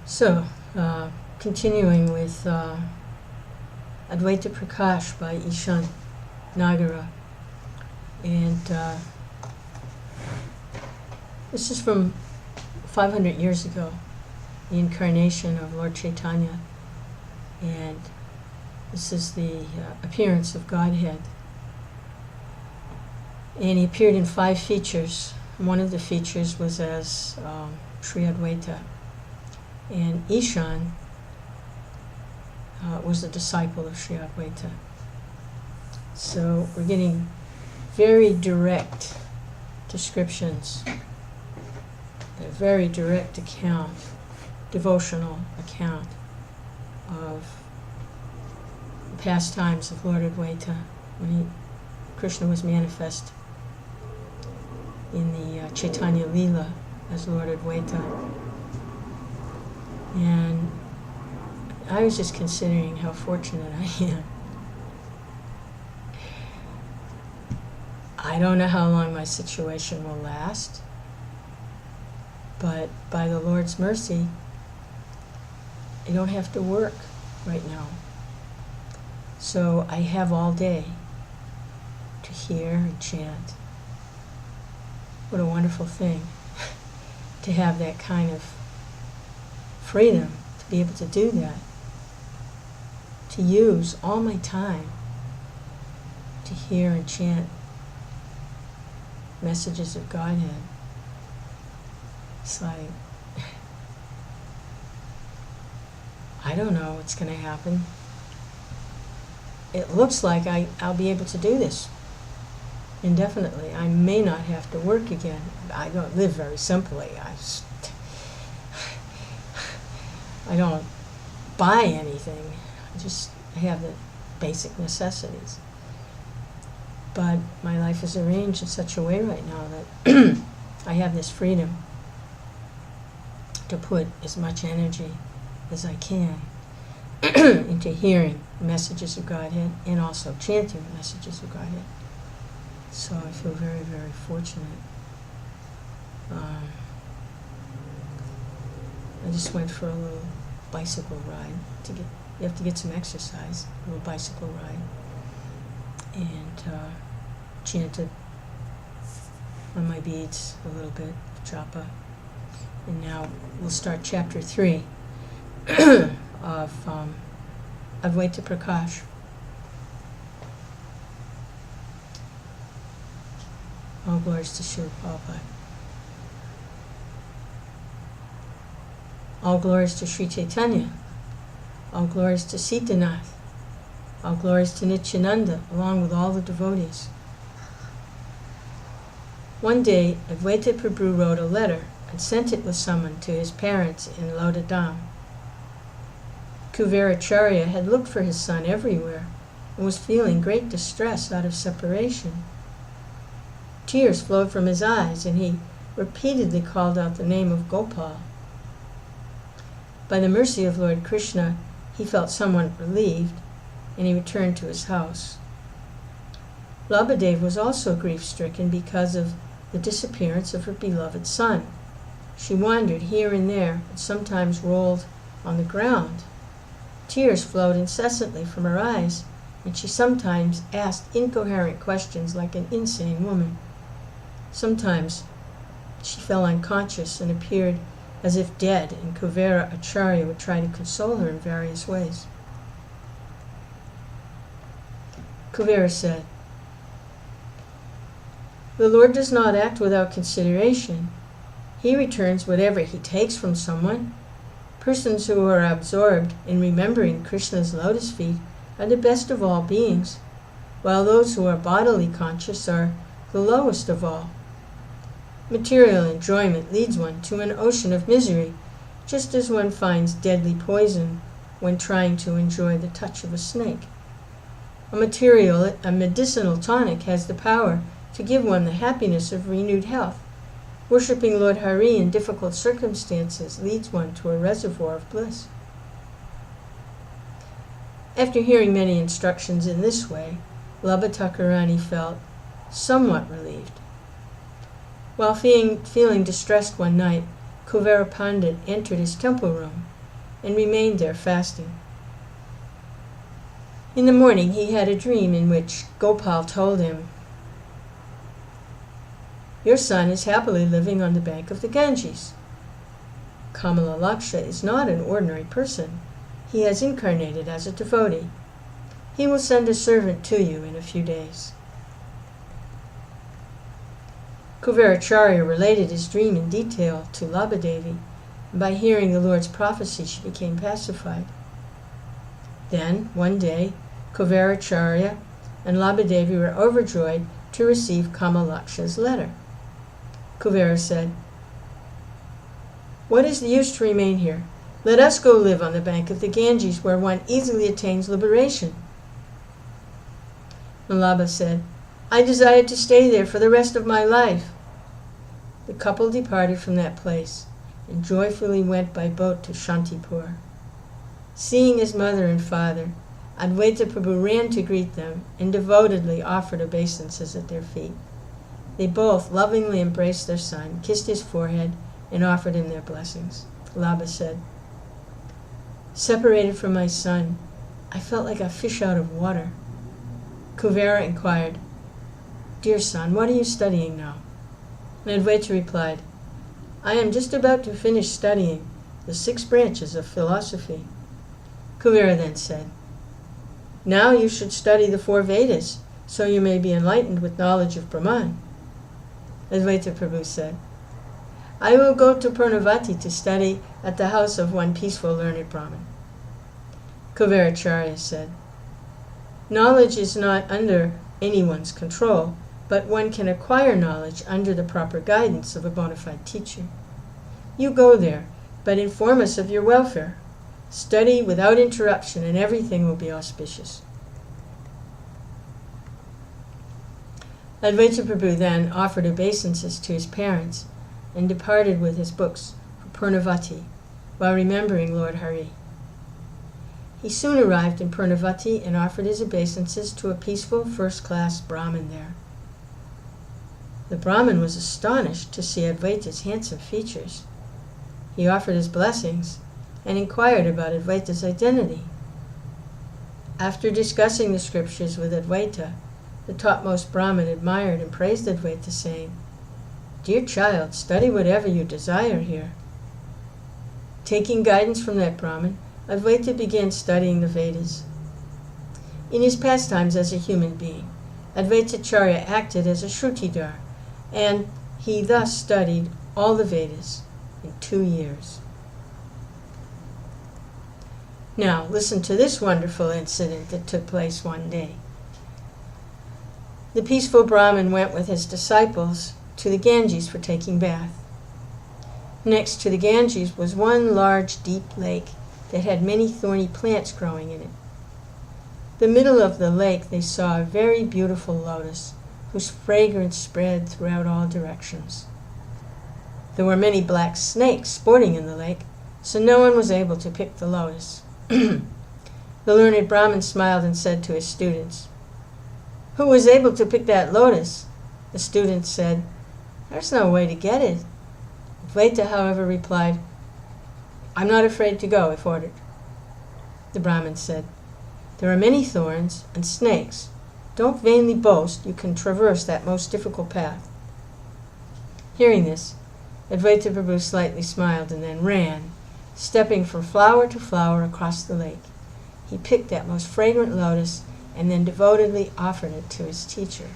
So, continuing with Advaita Prakasha by Ishana, Nagara. And this is from 500 years ago, the incarnation of Lord Chaitanya. And this is the appearance of Godhead. And he appeared in 5 features. One of the features was as Shri Advaita. And Ishana was a disciple of Shri Advaita. So we're getting very direct descriptions, a very direct account, devotional account of the pastimes of Lord Advaita when Krishna was manifest in the Chaitanya Leela as Lord Advaita. And I was just considering how fortunate I am. I don't know how long my situation will last, but by the Lord's mercy, I don't have to work right now. So I have all day to hear and chant. What a wonderful thing to have that kind of freedom, to be able to do that, to use all my time to hear and chant messages of Godhead. It's like, I don't know what's going to happen. It looks like I'll be able to do this indefinitely. I may not have to work again. I don't live very simply. I don't buy anything. I have the basic necessities. But my life is arranged in such a way right now that I have this freedom to put as much energy as I can into hearing the messages of Godhead and also chanting the messages of Godhead. So I feel very, very fortunate. I just went for a little bicycle ride you have to get some exercise, a little bicycle ride, and chanted on my beads a little bit, japa. And now we'll start chapter 3 of Advaita Prakasha. All glories to Srila Prabhupada. All glories to Sri Chaitanya. All glories to Sitanath. All glories to Nityananda, along with all the devotees. One day, Advaita Prabhu wrote a letter and sent it with someone to his parents in Lodadam. Kuveracharya had looked for his son everywhere and was feeling great distress out of separation. Tears flowed from his eyes, and he repeatedly called out the name of Gopal. By the mercy of Lord Krishna, he felt somewhat relieved, and he returned to his house. Labhadev was also grief-stricken because of the disappearance of her beloved son. She wandered here and there, and sometimes rolled on the ground. Tears flowed incessantly from her eyes, and she sometimes asked incoherent questions like an insane woman. Sometimes she fell unconscious and appeared as if dead, and Kuvera Acharya would try to console her in various ways. Kuvera said, "The Lord does not act without consideration. He returns whatever he takes from someone. Persons who are absorbed in remembering Krishna's lotus feet are the best of all beings, while those who are bodily conscious are the lowest of all. Material enjoyment leads one to an ocean of misery, just as one finds deadly poison when trying to enjoy the touch of a snake. A medicinal tonic has the power to give one the happiness of renewed health. Worshipping Lord Harih in difficult circumstances leads one to a reservoir of bliss." After hearing many instructions in this way, Labha Thakurani felt somewhat relieved. While feeling distressed one night, Kuvera Pandit entered his temple room and remained there fasting. In the morning he had a dream in which Gopal told him, "Your son is happily living on the bank of the Ganges. Kamala is not an ordinary person. He has incarnated as a devotee. He will send a servant to you in a few days." Kuvaracharya related his dream in detail to Labhadevi, and by hearing the Lord's prophecy she became pacified. Then, one day, Kuvaracharya and Labhadevi were overjoyed to receive Kamalaksha's letter. Kuvera said, "What is the use to remain here? Let us go live on the bank of the Ganges, where one easily attains liberation." Malabha said, "I desire to stay there for the rest of my life." The couple departed from that place and joyfully went by boat to Shantipur. Seeing his mother and father, Advaita Prabhu ran to greet them and devotedly offered obeisances at their feet. They both lovingly embraced their son, kissed his forehead, and offered him their blessings. Labha said, "Separated from my son, I felt like a fish out of water." Kuvera inquired, "Dear son, what are you studying now?" And Advaita replied, "I am just about to finish studying the 6 branches of philosophy." Kuvera then said, "Now you should study the 4 Vedas, so you may be enlightened with knowledge of Brahman." Advaita Prabhu said, "I will go to Purnavati to study at the house of one peaceful learned Brahmin." Kuvaracharya said, "Knowledge is not under anyone's control, but one can acquire knowledge under the proper guidance of a bona fide teacher. You go there, but inform us of your welfare. Study without interruption and everything will be auspicious." Advaita Prabhu then offered obeisances to his parents and departed with his books for Purnavati while remembering Lord Harih. He soon arrived in Purnavati and offered his obeisances to a peaceful first-class Brahmin there. The Brahmin was astonished to see Advaita's handsome features. He offered his blessings and inquired about Advaita's identity. After discussing the scriptures with Advaita, the topmost Brahmin admired and praised Advaita, saying, "Dear child, study whatever you desire here." Taking guidance from that Brahmin, Advaita began studying the Vedas. In his pastimes as a human being, Advaitacharya acted as a Shrutidar, and he thus studied all the Vedas in 2 years. Now, listen to this wonderful incident that took place one day. The peaceful Brahmin went with his disciples to the Ganges for taking bath. Next to the Ganges was one large, deep lake that had many thorny plants growing in it. The middle of the lake they saw a very beautiful lotus, whose fragrance spread throughout all directions. There were many black snakes sporting in the lake, so no one was able to pick the lotus. The learned Brahmin smiled and said to his students, "Who was able to pick that lotus?" The students said, "There's no way to get it." Advaita, however, replied, "I'm not afraid to go if ordered." The Brahmin said, "There are many thorns and snakes. Don't vainly boast you can traverse that most difficult path." Hearing this, Advaita Prabhu slightly smiled and then ran, stepping from flower to flower across the lake. He picked that most fragrant lotus and then devotedly offered it to his teacher.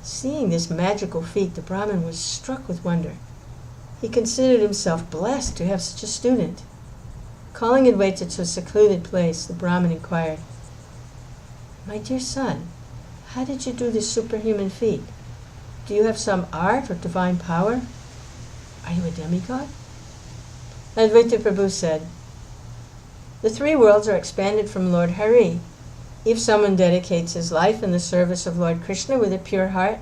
Seeing this magical feat, the Brahmin was struck with wonder. He considered himself blessed to have such a student. Calling Advaita to a secluded place, the Brahmin inquired, "My dear son, how did you do this superhuman feat? Do you have some art or divine power? Are you a demigod?" Advaita Prabhu said, "The 3 worlds are expanded from Lord Harih. If someone dedicates his life in the service of Lord Krishna with a pure heart,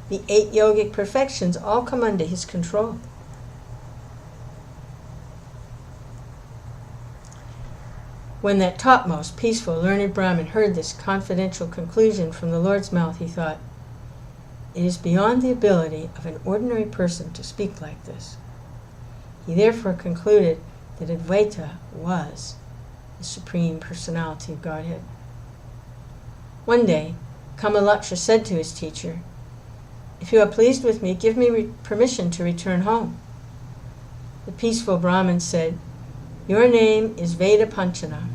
the 8 yogic perfections all come under his control." When that topmost, peaceful, learned Brahmin heard this confidential conclusion from the Lord's mouth, he thought, "It is beyond the ability of an ordinary person to speak like this." He therefore concluded that Advaita was the Supreme Personality of Godhead. One day, Kamalaksha said to his teacher, "If you are pleased with me, give me permission to return home." The peaceful Brahmin said, "Your name is Veda Panchanana.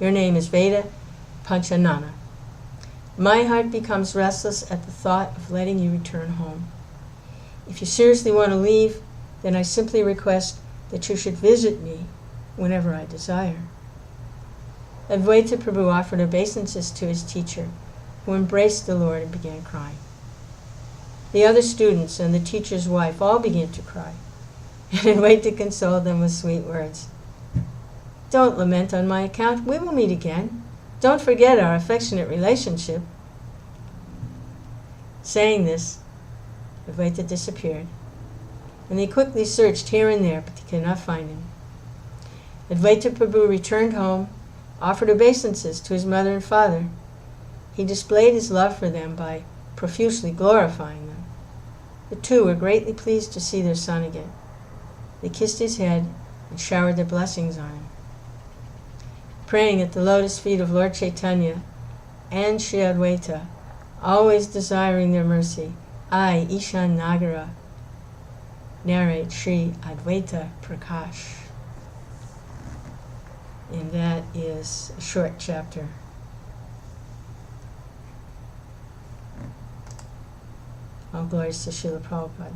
Your name is Veda Panchanana. My heart becomes restless at the thought of letting you return home. If you seriously want to leave, then I simply request that you should visit me whenever I desire." Advaita Prabhu offered obeisances to his teacher, who embraced the Lord and began crying. The other students and the teacher's wife all began to cry, and Advaita consoled them with sweet words. "Don't lament on my account. We will meet again. Don't forget our affectionate relationship." Saying this, Advaita disappeared, and they quickly searched here and there, but they could not find him. Advaita Prabhu returned home, offered obeisances to his mother and father. He displayed his love for them by profusely glorifying them. The two were greatly pleased to see their son again. They kissed his head and showered their blessings on him. Praying at the lotus feet of Lord Chaitanya and Shri Advaita, always desiring their mercy, I, Ishana Nagara, narrate Shri Advaita Prakasha. And that is a short chapter. All glories to Srila Prabhupada.